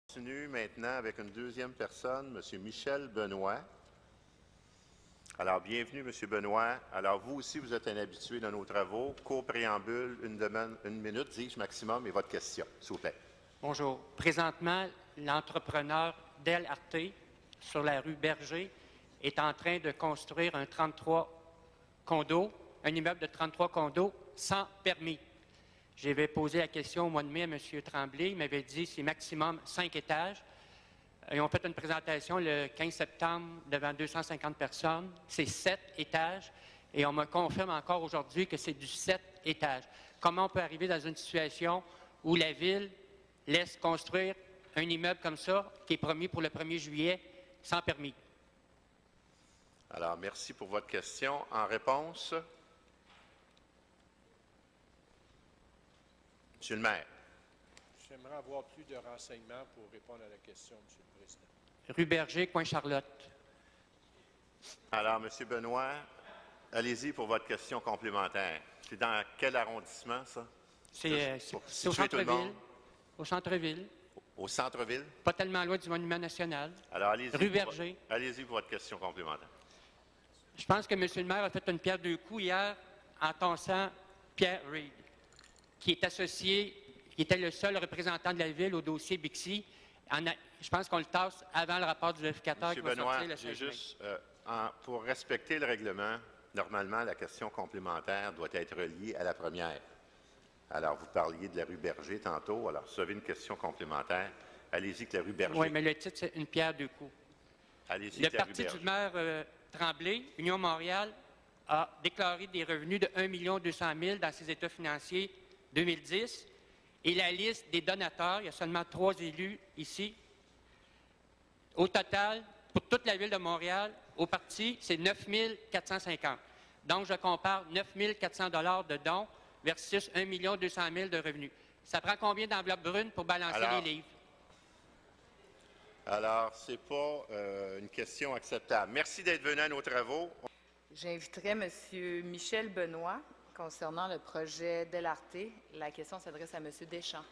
On continue maintenant avec une deuxième personne, M. Michel Benoît. Alors, bienvenue, M. Benoît. Alors, vous aussi, vous êtes un habitué de nos travaux. Court préambule, une minute, dis-je maximum, et votre question, s'il vous plaît. Bonjour. Présentement, l'entrepreneur Del Arte, sur la rue Berger, est en train de construire un immeuble de 33 condos sans permis. J'avais posé la question au mois de mai à M. Tremblay. Il m'avait dit que c'est maximum 5 étages. Ils ont fait une présentation le 15 septembre devant 250 personnes. C'est 7 étages. Et on me confirme encore aujourd'hui que c'est du 7 étages. Comment on peut arriver dans une situation où la Ville laisse construire un immeuble comme ça, qui est promis pour le 1er juillet, sans permis? Alors, merci pour votre question. En réponse, Monsieur le maire. J'aimerais avoir plus de renseignements pour répondre à la question, Monsieur le Président. Rue Berger, coin Charlotte. Alors, M. Benoît, allez-y pour votre question complémentaire. C'est dans quel arrondissement, ça? C'est au centre-ville. Au centre-ville. Au centre-ville? Pas tellement loin du Monument national. Alors, allez-y. Rue Berger. Allez-y pour votre question complémentaire. Je pense que M. le maire a fait une pierre deux coups hier en tassant Pierre Reid, qui est associé, qui était le seul représentant de la Ville au dossier Bixi. Je pense qu'on le tasse avant le rapport du vérificateur qui va sortir le 16 mai. Pour respecter le règlement, normalement, la question complémentaire doit être reliée à la première. Alors, vous parliez de la rue Berger tantôt. Alors, si vous avez une question complémentaire, allez-y avec la rue Berger. Oui, mais le titre, c'est une pierre deux coups. Allez-y Le avec la rue parti Berger. du maire Tremblay, Union Montréal, a déclaré des revenus de 1 200 000 dans ses états financiers 2010. Et la liste des donateurs, il y a seulement 3 élus ici. Au total, pour toute la Ville de Montréal, au parti, c'est 9 450. Donc, je compare 9 400 $ de dons versus 1 200 000 de revenus. Ça prend combien d'enveloppes brunes pour balancer les livres? Alors, ce n'est pas une question acceptable. Merci d'être venu à nos travaux. J'inviterai M. Michel Benoît concernant le projet Del Arte. La question s'adresse à M. Deschamps.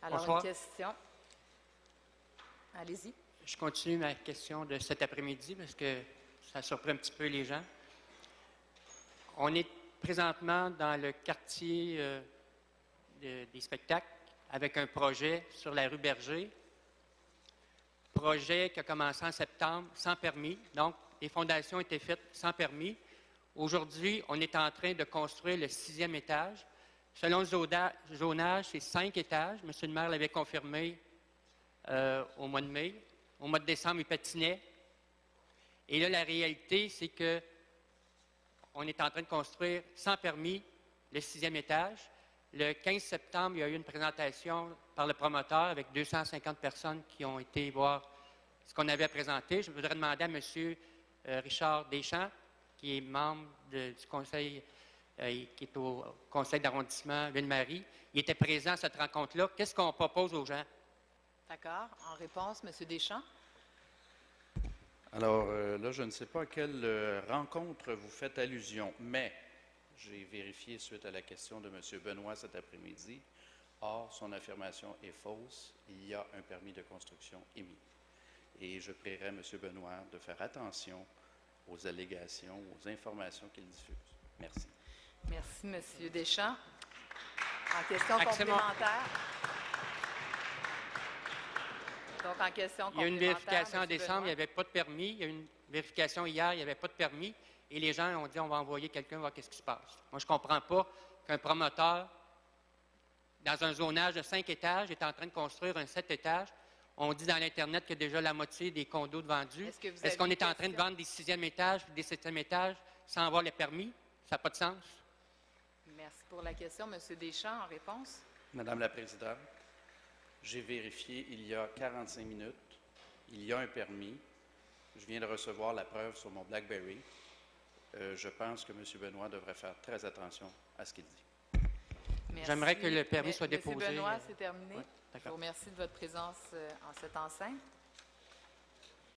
Alors, Bonsoir. une question. Allez-y. Je continue ma question de cet après-midi parce que ça surprend un petit peu les gens. On est présentement dans le quartier des spectacles avec un projet sur la rue Berger. Projet qui a commencé en septembre sans permis. Donc, les fondations étaient faites sans permis. Aujourd'hui, on est en train de construire le 6e étage. Selon le zonage, c'est 5 étages. M. le maire l'avait confirmé au mois de mai. Au mois de décembre, il patinait. Et là, la réalité, c'est que on est en train de construire sans permis le 6e étage. Le 15 septembre, il y a eu une présentation par le promoteur avec 250 personnes qui ont été voir ce qu'on avait présenté. Je voudrais demander à M. Richard Deschamps, qui est membre du conseil, qui est au conseil d'arrondissement Ville-Marie. Il était présent à cette rencontre-là. Qu'est-ce qu'on propose aux gens? D'accord. En réponse, M. Deschamps. Alors, là, je ne sais pas à quelle rencontre vous faites allusion, mais j'ai vérifié suite à la question de M. Benoît cet après-midi. Or, son affirmation est fausse. Il y a un permis de construction émis. Et je prierai M. Benoît de faire attention aux allégations, aux informations qu'il diffuse. Merci. Merci, M. Deschamps. En question complémentaire. Donc, en question complémentaire. Il y a une vérification en décembre, il Benoît. n'y avait pas de permis. Il y a eu une vérification hier, il n'y avait pas de permis. Et les gens ont dit, on va envoyer quelqu'un voir qu'est-ce qui se passe. Moi, je ne comprends pas qu'un promoteur, dans un zonage de 5 étages, est en train de construire un 7 étages. On dit dans l'Internet qu'il y a déjà la moitié des condos de vendus. Est-ce qu'on est en train de vendre des 6e étages et des 7e étages sans avoir le permis? Ça n'a pas de sens. Merci pour la question. M. Deschamps, en réponse. Madame la Présidente, j'ai vérifié il y a 45 minutes. Il y a un permis. Je viens de recevoir la preuve sur mon BlackBerry. Je pense que M. Benoît devrait faire très attention à ce qu'il dit. Merci. J'aimerais que le permis soit déposé. M. Benoît, c'est terminé. Oui, Je d'accord. vous remercie de votre présence en cette enceinte.